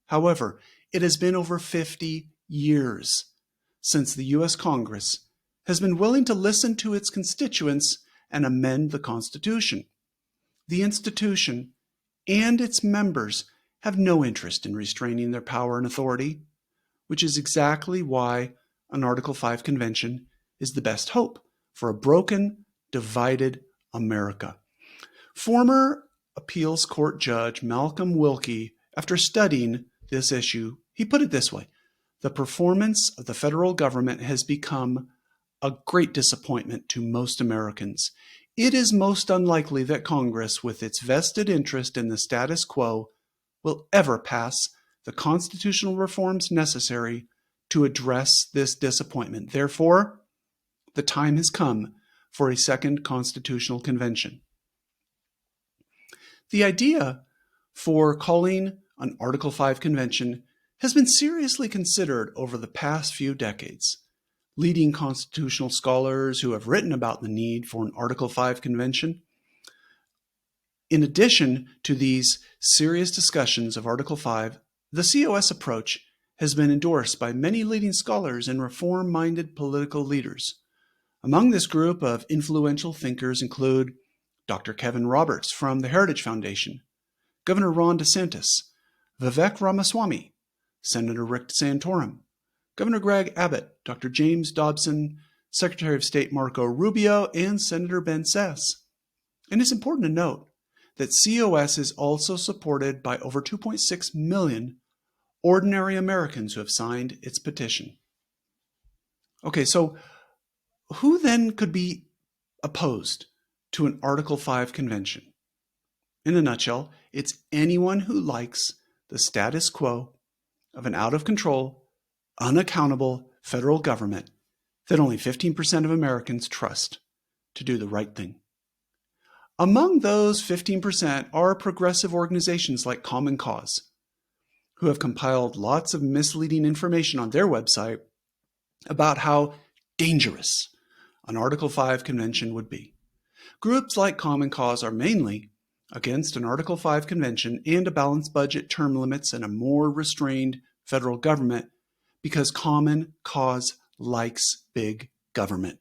However, it has been over 50 years since the U.S. Congress has been willing to listen to its constituents and amend the Constitution. The institution and its members have no interest in restraining their power and authority, which is exactly why an Article 5 convention is the best hope for a broken, divided America. Former appeals court judge Malcolm Wilkie, after studying this issue, he put it this way: the performance of the federal government has become a great disappointment to most Americans. It is most unlikely that Congress, with its vested interest in the status quo, will ever pass the constitutional reforms necessary to address this disappointment. Therefore, the time has come for a second constitutional convention. The idea for calling an Article 5 convention has been seriously considered over the past few decades. Leading constitutional scholars who have written about the need for an Article 5 convention. In addition to these serious discussions of Article 5, the COS approach has been endorsed by many leading scholars and reform-minded political leaders. Among this group of influential thinkers include Dr. Kevin Roberts from the Heritage Foundation, Governor Ron DeSantis, Vivek Ramaswamy, Senator Rick Santorum, Governor Greg Abbott, Dr. James Dobson, Secretary of State Marco Rubio, and Senator Ben Sasse. And it's important to note that COS is also supported by over 2.6 million ordinary Americans who have signed its petition. Okay, so who then could be opposed to an Article 5 convention? In a nutshell, it's anyone who likes the status quo of an out-of-control, unaccountable federal government that only 15% of Americans trust to do the right thing. Among those 15% are progressive organizations like Common Cause, who have compiled lots of misleading information on their website about how dangerous an Article 5 convention would be. Groups like Common Cause are mainly against an Article 5 convention and a balanced budget, term limits, and a more restrained federal government because Common Cause likes big government.